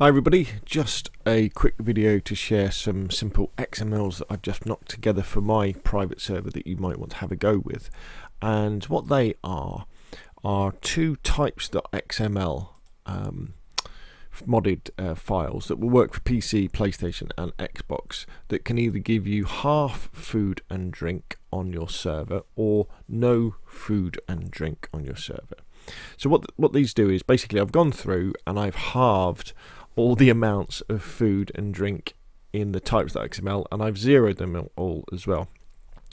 Hi everybody, just a quick video to share some simple XMLs that I've just knocked together for my private server that you might want to have a go with. And what they are two types.xml modded files that will work for PC, PlayStation and Xbox that can either give you half food and drink on your server or no food and drink on your server. So what these do is basically I've gone through and I've halved all the amounts of food and drink in the types.xml and I've zeroed them all as well.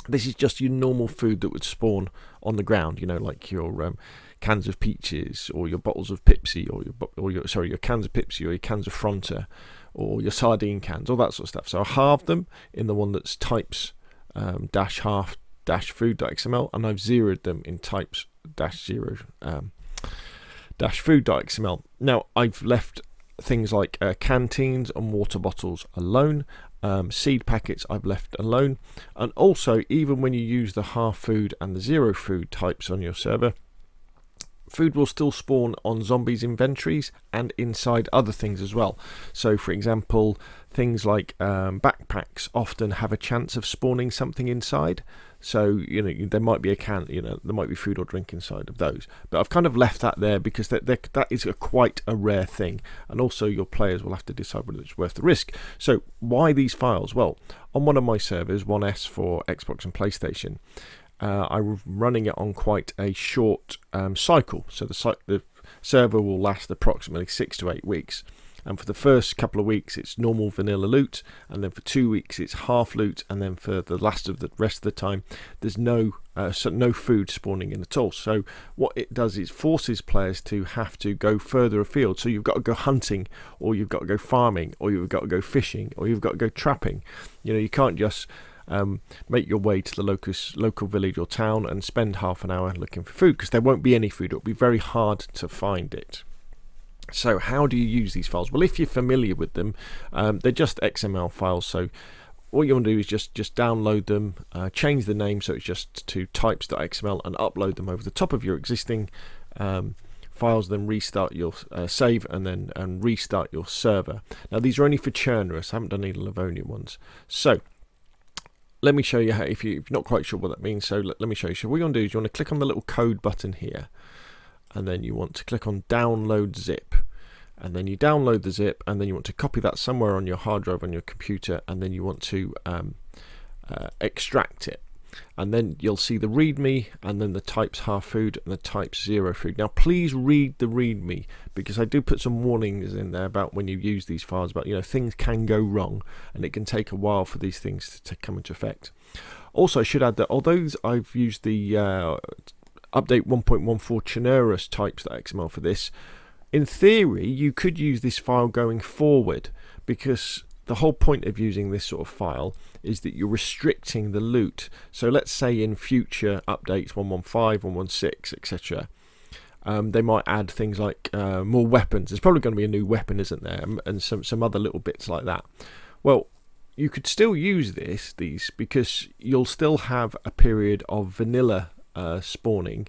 This is just your normal food that would spawn on the ground, you know, like your cans of peaches or your bottles of Pepsi or your cans of Pepsi or your cans of Fronta or your sardine cans, all that sort of stuff. So I halved them in the one that's types dash half dash food.xml, and I've zeroed them in types dash zero dash food.xml. Now I've left things like canteens and water bottles alone. Seed packets I've left alone, and also even when you use the half food and the zero food types on your server, food will still spawn on zombies' inventories and inside other things as well. So for example, things like backpacks often have a chance of spawning something inside. So, you know, there might be a can, you know, there might be food or drink inside of those. But I've kind of left that there because that is quite a rare thing. And also your players will have to decide whether it's worth the risk. So why these files? Well, on one of my servers, 1S for Xbox and PlayStation, I'm running it on quite a short cycle. So the server will last approximately 6 to 8 weeks. And for the first couple of weeks, it's normal vanilla loot, and then for 2 weeks, it's half loot, and then for the rest of the time, there's no food spawning in at all. So what it does is forces players to have to go further afield. So you've got to go hunting, or you've got to go farming, or you've got to go fishing, or you've got to go trapping. You know, you can't just make your way to the local village or town and spend half an hour looking for food, because there won't be any food. It'll be very hard to find it. So how do you use these files? Well, if you're familiar with them, they're just XML files. So what you want to do is just download them, change the name so it's just to types.xml, and upload them over the top of your existing files. Then restart your save and restart your server. Now these are only for Chernarus. I haven't done any Livonia ones. So let me show you how, if you're not quite sure what that means. So let me show you. So what you want to do is you want to click on the little code button here, and then you want to click on download zip, and then you download the zip, and then you want to copy that somewhere on your hard drive on your computer, and then you want to extract it, and then you'll see the readme, and then the types half food and the types zero food. Now please read the readme, because I do put some warnings in there about when you use these files, about, you know, things can go wrong and it can take a while for these things to come into effect. Also I should add that although I've used the update 1.14 Chernarus types.xml for this, in theory you could use this file going forward, because the whole point of using this sort of file is that you're restricting the loot. So let's say in future updates 1.15, 1.16, etc., they might add things like more weapons. There's probably going to be a new weapon, isn't there, and some other little bits like that. Well, you could still use these because you'll still have a period of vanilla spawning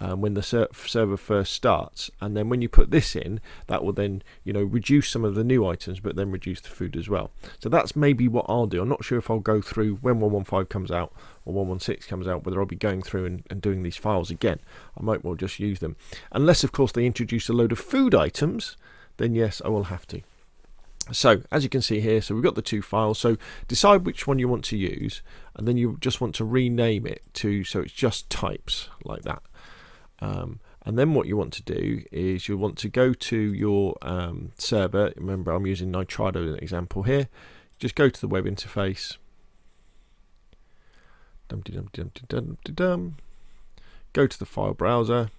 when the server first starts, and then when you put this in, that will then, you know, reduce some of the new items, but then reduce the food as well. So that's maybe what I'll do. I'm not sure if I'll go through when 1.15 comes out or 1.16 comes out, whether I'll be going through and doing these files again. I might well just use them, unless of course they introduce a load of food items, then yes, I will have to. So as you can see here, so we've got the two files. So decide which one you want to use, and then you just want to rename it to, so it's just types like that. And then what you want to do is you want to go to your server. Remember, I'm using Nitrado as an example here. Just go to the web interface. Go to the file browser.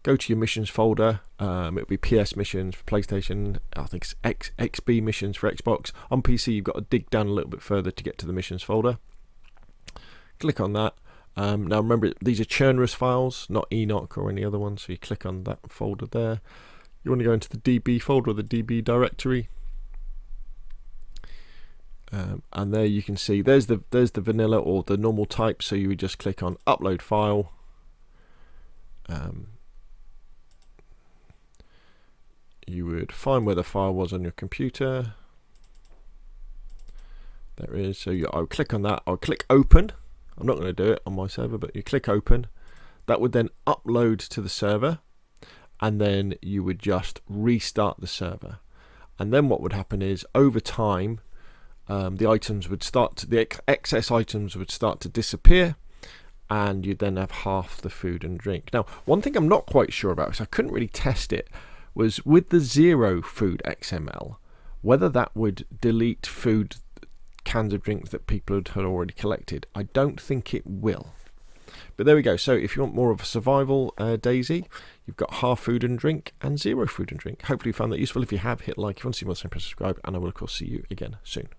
Go to your missions folder. It'll be PS missions for PlayStation. I think it's XB missions for Xbox. On PC, you've got to dig down a little bit further to get to the missions folder. Click on that. Now remember, these are Chernarus files, not Enoch or any other one. So you click on that folder there. You want to go into the DB folder or the DB directory. And there you can see there's the vanilla or the normal type. So you would just click on upload file. you would find where the file was on your computer. There it is. So I'll click on that. I'll click open. I'm not going to do it on my server, but you click open. That would then upload to the server, and then you would just restart the server. And then what would happen is, over time, the items would the excess items would start to disappear, and you'd then have half the food and drink. Now, one thing I'm not quite sure about, because I couldn't really test it, was with the 0 food XML, whether that would delete food, cans of drinks that people had already collected. I don't think it will. But there we go. So if you want more of a survival DayZ, you've got half food and drink and 0 food and drink. Hopefully you found that useful. If you have, hit like. If you want to see more, press subscribe, and I will of course see you again soon.